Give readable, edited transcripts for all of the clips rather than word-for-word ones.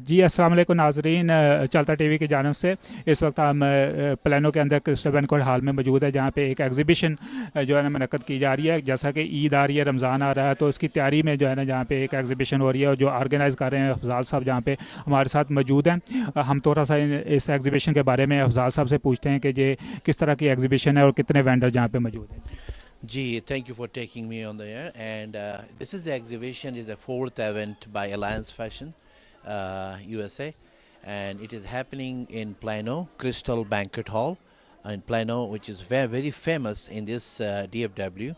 जी अस्सलाम वालेकुम नाजरीन। चलता टीवी की जानब से इस वक्त हम प्लानो के अंदर क्रिस्टल बैंक्वेट हॉल में मौजूद है, जहाँ पे एक एग्जीबिशन जो है ना मुनक्कद की जा रही है। जैसा कि ईद आ रही है, रमज़ान आ रहा है, तो इसकी तैयारी में जो है ना जहाँ पे एक एग्जीबिशन हो रही है और जो ऑर्गेनाइज़ कर रहे हैं अफजाल साहब जहाँ पे हमारे साथ मौजूद हैं। हम थोड़ा सा इस एग्जीबिशन के बारे में अफजाल साहब से पूछते हैं कि ये किस तरह की एग्जीबिशन है और कितने वेंडर जहाँ पे मौजूद हैं। Gee, thank you for taking me on the air. And this is the exhibition is the fourth event by Alliance Fashion USA, and it is happening in Plano Crystal Banquet Hall in Plano, which is very very famous in this DFW.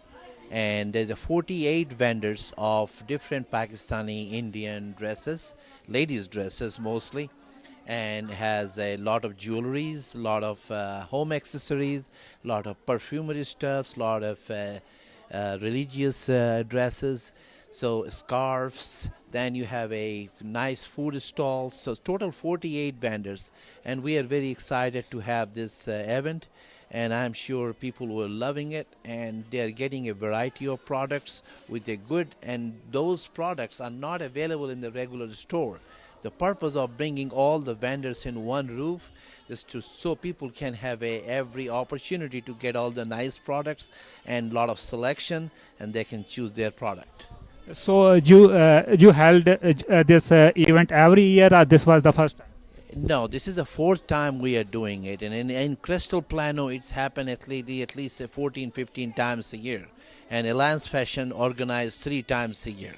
And there's a 48 vendors of different Pakistani Indian dresses, ladies dresses mostly, and has a lot of jewelries, a lot of home accessories, a lot of perfumery stuffs, a lot of religious dresses, so scarves. Then you have a nice food stall. So total 48 vendors, and we are very excited to have this event. And I'm sure people were loving it, and they are getting a variety of products with a good. And those products are not available in the regular store. The purpose of bringing all the vendors in one roof is to so people can have every opportunity to get all the nice products and lot of selection, and they can choose their product. So you held this event every year, or this was the first time? No, this is the fourth time we are doing it, and in Crystal Plano, it's happened at least 14, 15 times a year, and Alliance Fashion organized 3 times a year.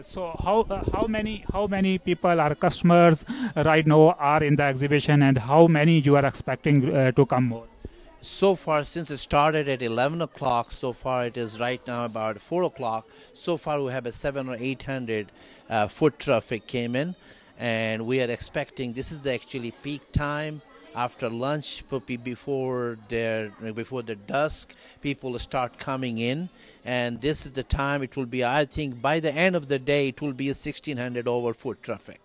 So how many people are customers right now are in the exhibition, and how many you are expecting to come more? So far, since it started at 11 o'clock, so far it is right now about 4 o'clock. So far, we have a 700 or 800 foot traffic came in, and we are expecting this is the actually peak time after lunch before the dusk people start coming in, and this is the time it will be. I think by the end of the day it will be a 1600 over foot traffic.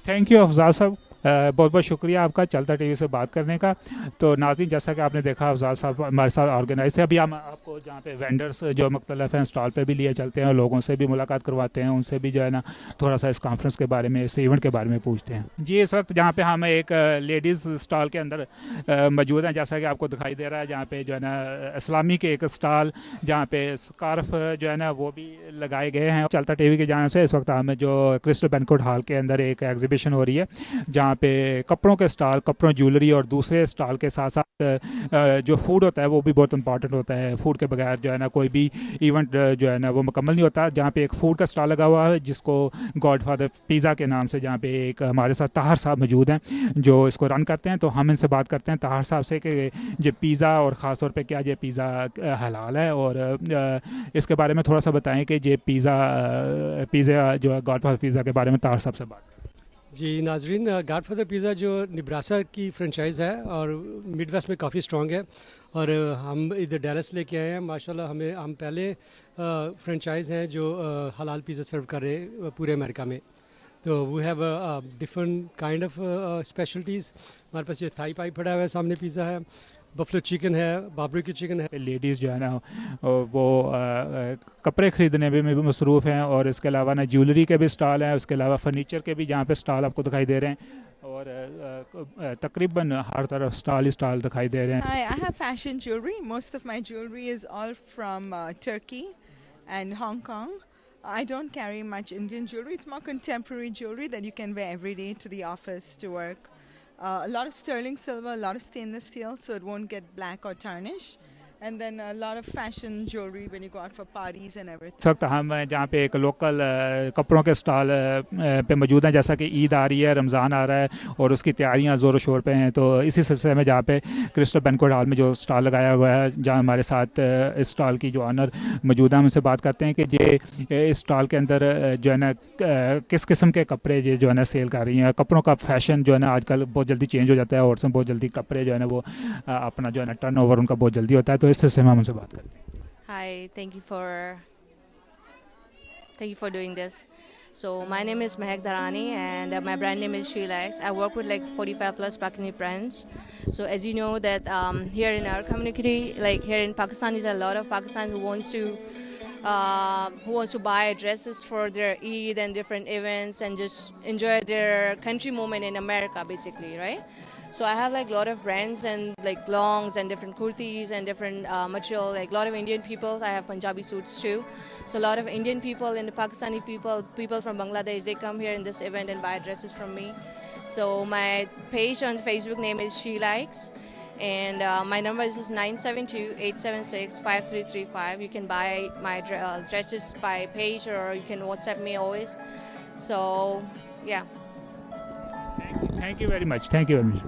Thank you Afzal साहब, बहुत बहुत शुक्रिया आपका चलता TV से बात करने का। तो नाज़रीन, जैसा कि आपने देखा अफजाल साहब हमारे साथ ऑर्गेनाइज थे। अभी हम आपको जहाँ पे वेंडर्स जो मुख्तलिफ हैं स्टॉल पे भी लिए चलते हैं और लोगों से भी मुलाकात करवाते हैं, उनसे भी जो है ना थोड़ा सा इस कॉन्फ्रेंस के बारे में, इस इवेंट के बारे में पूछते हैं। जी, इस वक्त जहाँ पे हम एक लेडीज़ स्टॉल के अंदर मौजूद हैं, जैसा कि आपको दिखाई दे रहा है, जहाँ पे जो है ना इस्लामी के एक स्टॉल, जहाँ पे स्कार्फ जो है ना वो भी लगाए गए हैं। चलता टीवी की जानब से इस वक्त हमें जो क्रिस्टल बैंक्वेट हॉल के अंदर एक एग्जीबिशन हो रही है, जहाँ पे कपड़ों के स्टॉल, कपड़ों ज्वेलरी और दूसरे स्टॉल के साथ साथ जो फूड होता है वो भी बहुत इंपॉर्टेंट होता है। फूड के बगैर जो है ना कोई भी इवेंट जो है ना वो मुकम्मल नहीं होता। जहाँ पे एक फूड का स्टॉल लगा हुआ है जिसको गॉडफादर पिज़्ज़ा के नाम से, जहाँ पे एक हमारे साथ ताहर साहब मौजूद हैं जो इसको रन करते हैं। तो हम इनसे बात करते हैं ताहर साहब से कि ये पिज़्ज़ा और ख़ास तौर पे क्या ये पिज़्ज़ा हलाल है, और इसके बारे में थोड़ा सा बताएं कि ये पिज़्ज़ा जो है गॉडफादर पिज़्ज़ा के बारे में ताहर साहब से बात। जी नाजरीन, गॉडफादर पिज़्ज़ा जो निब्रासा की फ्रेंचाइज़ है और मिड वेस्ट में काफ़ी स्ट्रॉन्ग है, और हम इधर डैलस लेके आए हैं। माशाल्लाह हम पहले फ्रेंचाइज़ हैं जो हलाल पिज़्ज़ा सर्व कर रहे हैं पूरे अमेरिका में। तो we have different kind of specialities. हमारे पास ये थाई पाई पड़ा हुआ है, सामने पिज़्ज़ा है, बफलो चिकन है, बारबेक्यू चिकन है। लेडीज़ जो है ना वो कपड़े ख़रीदने में भी मसरूफ़ हैं, और इसके अलावा ना ज्वेलरी के भी स्टॉल हैं, उसके अलावा फर्नीचर के भी जहाँ पे स्टॉल आपको दिखाई दे रहे हैं, और तकरीबन हर तरफ स्टॉल ही स्टॉल दिखाई दे रहे हैं। Hi, I have fashion jewelry. Most of my jewelry is all from Turkey and Hong Kong. I don't carry much Indian jewelry. It's more contemporary jewelry that you can wear every day to the office, to work. A lot of sterling silver, a lot of stainless steel, so it won't get black or tarnish. And then a lot of fashion jewelry when you go out for parties and everything. इस वक्त हम जहाँ पे एक local कपड़ों के stall पे मौजूद हैं। जैसा कि ईद आ रही है, रमज़ान आ रहा है, और उसकी तैयारियाँ ज़ोर शोर पे हैं। तो इसी सिलसिले में जहाँ पे क्रिस्टल बैंक्वेट हॉल में जो स्टॉल लगाया हुआ है, जहाँ हमारे साथ इस स्टॉल की जो ऑनर मौजूद हैं, हम उनसे बात करते हैं कि ये इस स्टॉल के अंदर जो है ना किस किस्म के कपड़े ये जो है ना सेल कर रही हैं। कपड़ों का फैशन जो है ना आजकल बहुत जल्दी चेंज हो जाता है, और उसमें बहुत जल्दी कपड़े जो है ना वो अपना जो है ना टर्न ओवर उनका बहुत जल्दी होता है। तो इस सिलसिले में हम उनसे बात करते हैं। Hi, thank you for doing this. So my name is Mehak Dharani, and my brand name is Sheila. I work with like 45 plus Pakistani brands. So as you know that here in our community, like here in Pakistan, there's a lot of Pakistanis who wants to who wants to buy dresses for their Eid and different events and just enjoy their country moment in America, basically, right? So I have like a lot of brands and like longs and different kurtis and different material, like a lot of Indian people. I have Punjabi suits too. So a lot of Indian people and the Pakistani people from Bangladesh, they come here in this event and buy dresses from me. So my page on Facebook name is She Likes. And my number is 972-876-5335. You can buy my dresses by page or you can WhatsApp me always. So, yeah. Thank you very much. Thank you very much.